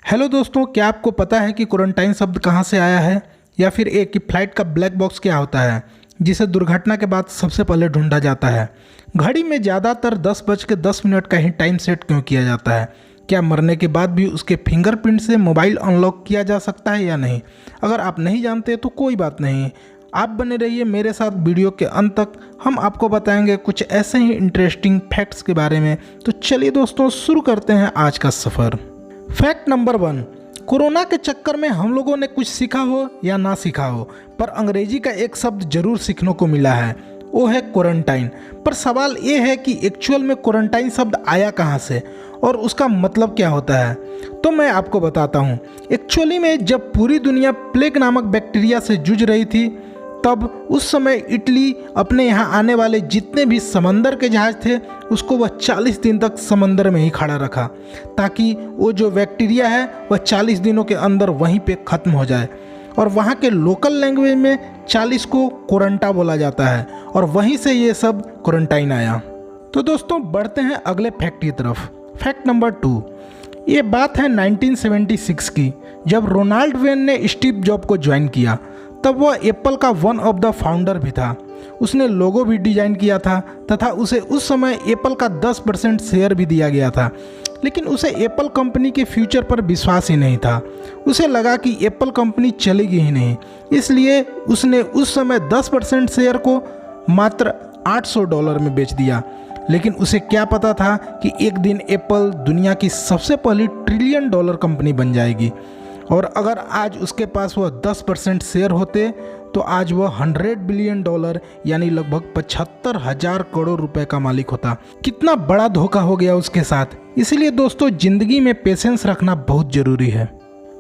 Hello दोस्तों, क्या आपको पता है कि क्वारंटाइन शब्द कहाँ से आया है, या फिर एक कि फ्लाइट का ब्लैक बॉक्स क्या होता है जिसे दुर्घटना के बाद सबसे पहले ढूंढा जाता है। घड़ी में ज़्यादातर 10:10 का ही टाइम सेट क्यों किया जाता है? क्या मरने के बाद भी उसके फिंगरप्रिंट से मोबाइल अनलॉक किया जा सकता है या नहीं? अगर आप नहीं जानते तो कोई बात नहीं, आप बने रहिए मेरे साथ वीडियो के अंत तक। हम आपको बताएंगे कुछ ऐसे ही इंटरेस्टिंग फैक्ट्स के बारे में। तो चलिए दोस्तों, शुरू करते हैं आज का सफ़र। फैक्ट नंबर 1, कोरोना के चक्कर में हम लोगों ने कुछ सीखा हो या ना सीखा हो, पर अंग्रेजी का एक शब्द जरूर सीखने को मिला है, वो है क्वारंटाइन। पर सवाल ये है कि एक्चुअल में क्वारंटाइन शब्द आया कहाँ से और उसका मतलब क्या होता है। तो मैं आपको बताता हूँ। एक्चुअली में जब पूरी दुनिया प्लेग नामक बैक्टीरिया से जूझ रही थी, तब उस समय इटली अपने यहाँ आने वाले जितने भी समंदर के जहाज थे उसको वह 40 दिन तक समंदर में ही खड़ा रखा, ताकि वो जो बैक्टीरिया है वह 40 दिनों के अंदर वहीं पे ख़त्म हो जाए। और वहाँ के लोकल लैंग्वेज में 40 को कोरंटा बोला जाता है, और वहीं से ये सब क्वारंटाइन आया। तो दोस्तों, बढ़ते हैं अगले फैक्ट की तरफ। फैक्ट नंबर 2, ये बात है 1976 की, जब रोनाल्ड वेन ने स्टीव जॉब को ज्वाइन किया। तब वह एप्पल का वन ऑफ द फाउंडर भी था। उसने लोगो भी डिजाइन किया था तथा उसे उस समय एप्पल का 10% शेयर भी दिया गया था। लेकिन उसे एप्पल कंपनी के फ्यूचर पर विश्वास ही नहीं था। उसे लगा कि एप्पल कंपनी चलेगी ही नहीं, इसलिए उसने उस समय 10% शेयर को मात्र $800 में बेच दिया। लेकिन उसे क्या पता था कि एक दिन एप्पल दुनिया की सबसे पहली $1 ट्रिलियन कंपनी बन जाएगी। और अगर आज उसके पास वह 10% शेयर होते तो आज वह $100 बिलियन यानी लगभग 75,000 करोड़ रुपए का मालिक होता। कितना बड़ा धोखा हो गया उसके साथ। इसलिए दोस्तों, जिंदगी में पेशेंस रखना बहुत जरूरी है।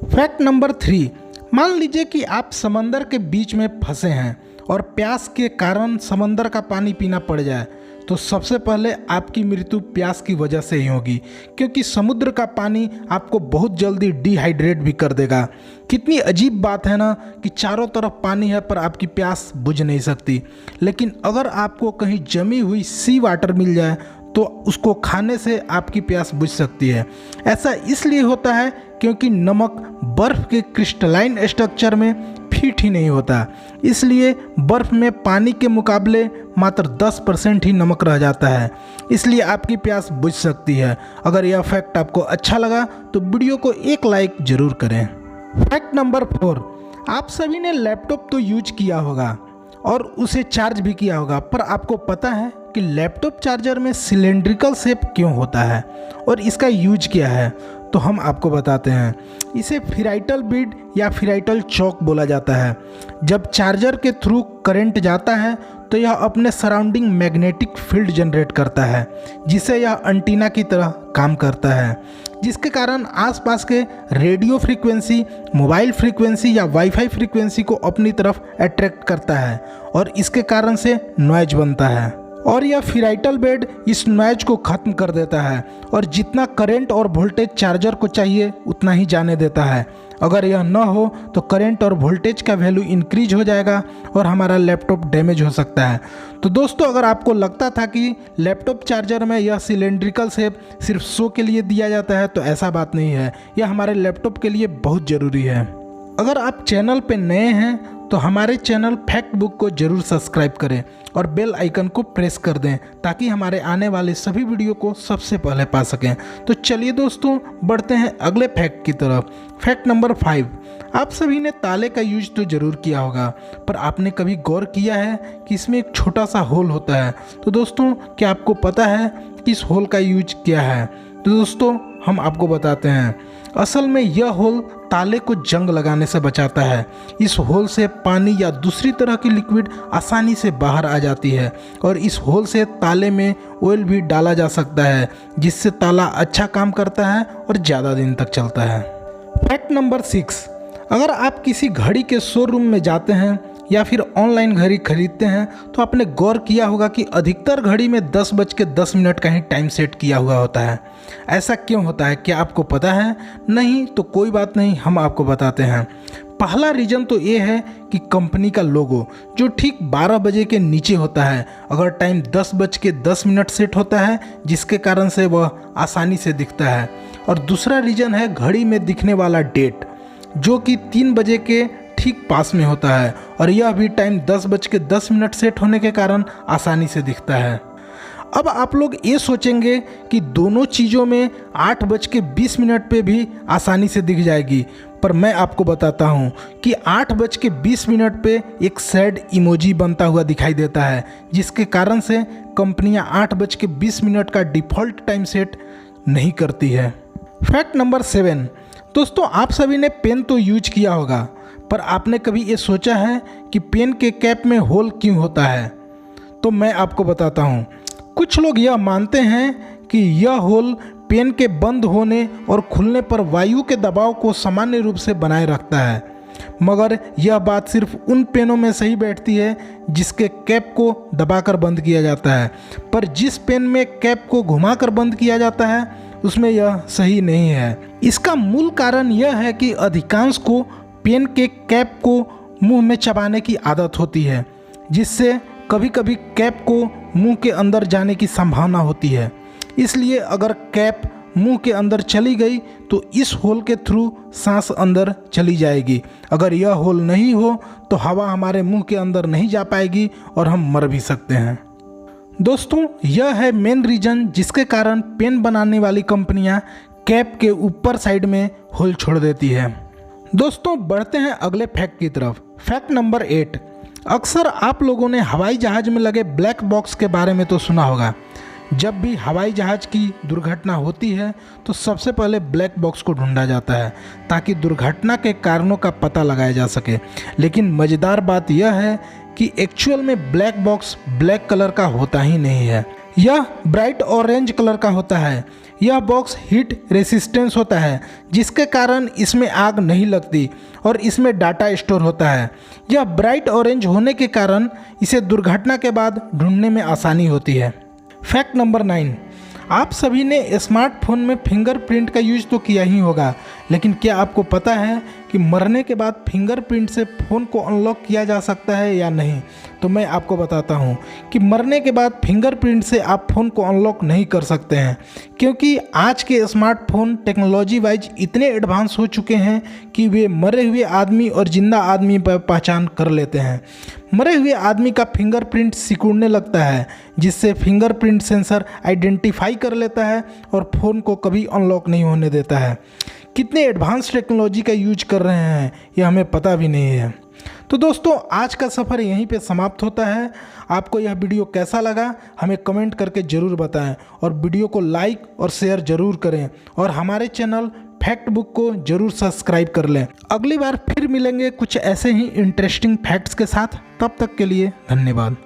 फैक्ट नंबर 3, मान लीजिए कि आप समंदर के बीच में फंसे हैं और प्यास के कारण समंदर का पानी पीना पड़ जाए, तो सबसे पहले आपकी मृत्यु प्यास की वजह से ही होगी, क्योंकि समुद्र का पानी आपको बहुत जल्दी डिहाइड्रेट भी कर देगा। कितनी अजीब बात है ना कि चारों तरफ पानी है पर आपकी प्यास बुझ नहीं सकती। लेकिन अगर आपको कहीं जमी हुई सी वाटर मिल जाए तो उसको खाने से आपकी प्यास बुझ सकती है। ऐसा इसलिए होता है क्योंकि नमक बर्फ़ के क्रिस्टलाइन स्ट्रक्चर में फिट ही नहीं होता, इसलिए बर्फ़ में पानी के मुकाबले मात्र 10% ही नमक रह जाता है। इसलिए आपकी प्यास बुझ सकती है। अगर यह फैक्ट आपको अच्छा लगा तो वीडियो को एक लाइक ज़रूर करें। फैक्ट नंबर 4, आप सभी ने लैपटॉप तो यूज किया होगा और उसे चार्ज भी किया होगा, पर आपको पता है कि लैपटॉप चार्जर में सिलेंड्रिकल शेप क्यों होता है और इसका यूज क्या है? तो हम आपको बताते हैं। इसे फेराइटल बीड या फेराइटल चौक बोला जाता है। जब चार्जर के थ्रू करंट जाता है तो यह अपने सराउंडिंग मैग्नेटिक फील्ड जनरेट करता है, जिसे यह एंटीना की तरह काम करता है, जिसके कारण आसपास के रेडियो फ्रीक्वेंसी, मोबाइल फ्रीक्वेंसी या वाईफाई फ्रीक्वेंसी को अपनी तरफ अट्रैक्ट करता है और इसके कारण से नॉइज बनता है। और यह फेराइटल बेड इस नॉइज को ख़त्म कर देता है और जितना करंट और वोल्टेज चार्जर को चाहिए उतना ही जाने देता है। अगर यह न हो तो करंट और वोल्टेज का वैल्यू इंक्रीज हो जाएगा और हमारा लैपटॉप डैमेज हो सकता है। तो दोस्तों, अगर आपको लगता था कि लैपटॉप चार्जर में यह सिलेंड्रिकल शेप सिर्फ शो के लिए दिया जाता है, तो ऐसा बात नहीं है। यह हमारे लैपटॉप के लिए बहुत ज़रूरी है। अगर आप चैनल पे नए हैं तो हमारे चैनल फैक्ट बुक को जरूर सब्सक्राइब करें और बेल आइकन को प्रेस कर दें, ताकि हमारे आने वाले सभी वीडियो को सबसे पहले पा सकें। तो चलिए दोस्तों, बढ़ते हैं अगले फैक्ट की तरफ। फैक्ट नंबर 5, आप सभी ने ताले का यूज तो जरूर किया होगा, पर आपने कभी गौर किया है कि इसमें एक छोटा सा होल होता है? तो दोस्तों, क्या आपको पता है कि इस होल का यूज क्या है? तो दोस्तों, हम आपको बताते हैं। असल में यह होल ताले को जंग लगाने से बचाता है। इस होल से पानी या दूसरी तरह की लिक्विड आसानी से बाहर आ जाती है और इस होल से ताले में ऑयल भी डाला जा सकता है, जिससे ताला अच्छा काम करता है और ज़्यादा दिन तक चलता है। फैक्ट नंबर 6, अगर आप किसी घड़ी के शोरूम में जाते हैं या फिर ऑनलाइन घड़ी खरीदते हैं तो आपने गौर किया होगा कि अधिकतर घड़ी में 10:10 का ही टाइम सेट किया हुआ होता है। ऐसा क्यों होता है, क्या आपको पता है? नहीं तो कोई बात नहीं, हम आपको बताते हैं। पहला रीज़न तो ये है कि कंपनी का लोगो जो ठीक 12 बजे के नीचे होता है, अगर टाइम 10:10 सेट होता है, जिसके कारण से वह आसानी से दिखता है। और दूसरा रीजन है घड़ी में दिखने वाला डेट, जो कि 3 बजे के ठीक पास में होता है और यह भी टाइम 10:10 सेट होने के कारण आसानी से दिखता है। अब आप लोग ये सोचेंगे कि दोनों चीज़ों में 8:20 पे भी आसानी से दिख जाएगी, पर मैं आपको बताता हूँ कि 8:20 पे एक सैड इमोजी बनता हुआ दिखाई देता है, जिसके कारण से कंपनियाँ 8:20 का डिफ़ॉल्ट टाइम सेट नहीं करती है। फैक्ट नंबर 7, दोस्तों आप सभी ने पेन तो यूज किया होगा, पर आपने कभी ये सोचा है कि पेन के कैप में होल क्यों होता है? तो मैं आपको बताता हूँ। कुछ लोग यह मानते हैं कि यह होल पेन के बंद होने और खुलने पर वायु के दबाव को सामान्य रूप से बनाए रखता है, मगर यह बात सिर्फ उन पेनों में सही बैठती है जिसके कैप को दबाकर बंद किया जाता है, पर जिस पेन में कैप को घुमाकर बंद किया जाता है उसमें यह सही नहीं है। इसका मूल कारण यह है कि अधिकांश को पेन के कैप को मुंह में चबाने की आदत होती है, जिससे कभी कभी कैप को मुंह के अंदर जाने की संभावना होती है। इसलिए अगर कैप मुंह के अंदर चली गई तो इस होल के थ्रू सांस अंदर चली जाएगी। अगर यह होल नहीं हो तो हवा हमारे मुंह के अंदर नहीं जा पाएगी और हम मर भी सकते हैं। दोस्तों यह है मेन रीजन जिसके कारण पेन बनाने वाली कंपनियां कैप के ऊपर साइड में होल छोड़ देती है। दोस्तों बढ़ते हैं अगले फैक्ट की तरफ। फैक्ट नंबर 8, अक्सर आप लोगों ने हवाई जहाज़ में लगे ब्लैक बॉक्स के बारे में तो सुना होगा। जब भी हवाई जहाज़ की दुर्घटना होती है तो सबसे पहले ब्लैक बॉक्स को ढूंढा जाता है ताकि दुर्घटना के कारणों का पता लगाया जा सके। लेकिन मज़ेदार बात यह है कि एक्चुअल में ब्लैक बॉक्स ब्लैक कलर का होता ही नहीं है, यह ब्राइट ऑरेंज कलर का होता है। यह बॉक्स हीट रेसिस्टेंस होता है, जिसके कारण इसमें आग नहीं लगती और इसमें डाटा स्टोर होता है। यह ब्राइट ऑरेंज होने के कारण इसे दुर्घटना के बाद ढूंढने में आसानी होती है। फैक्ट नंबर 9, आप सभी ने स्मार्टफोन में फिंगरप्रिंट का यूज तो किया ही होगा, लेकिन क्या आपको पता है कि मरने के बाद फिंगरप्रिंट से फ़ोन को अनलॉक किया जा सकता है या नहीं? तो मैं आपको बताता हूँ कि मरने के बाद फिंगरप्रिंट से आप फ़ोन को अनलॉक नहीं कर सकते हैं, क्योंकि आज के स्मार्टफोन टेक्नोलॉजी वाइज इतने एडवांस हो चुके हैं कि वे मरे हुए आदमी और जिंदा आदमी पर पहचान कर लेते हैं। मरे हुए आदमी का फिंगरप्रिंट सिकुड़ने लगता है, जिससे फिंगरप्रिंट सेंसर आइडेंटिफाई कर लेता है और फ़ोन को कभी अनलॉक नहीं होने देता है। कितने एडवांस टेक्नोलॉजी का यूज कर रहे हैं ये हमें पता भी नहीं है। तो दोस्तों आज का सफ़र यहीं पे समाप्त होता है। आपको यह वीडियो कैसा लगा हमें कमेंट करके ज़रूर बताएं और वीडियो को लाइक और शेयर ज़रूर करें और हमारे चैनल फैक्ट बुक को ज़रूर सब्सक्राइब कर लें। अगली बार फिर मिलेंगे कुछ ऐसे ही इंटरेस्टिंग फैक्ट्स के साथ। तब तक के लिए धन्यवाद।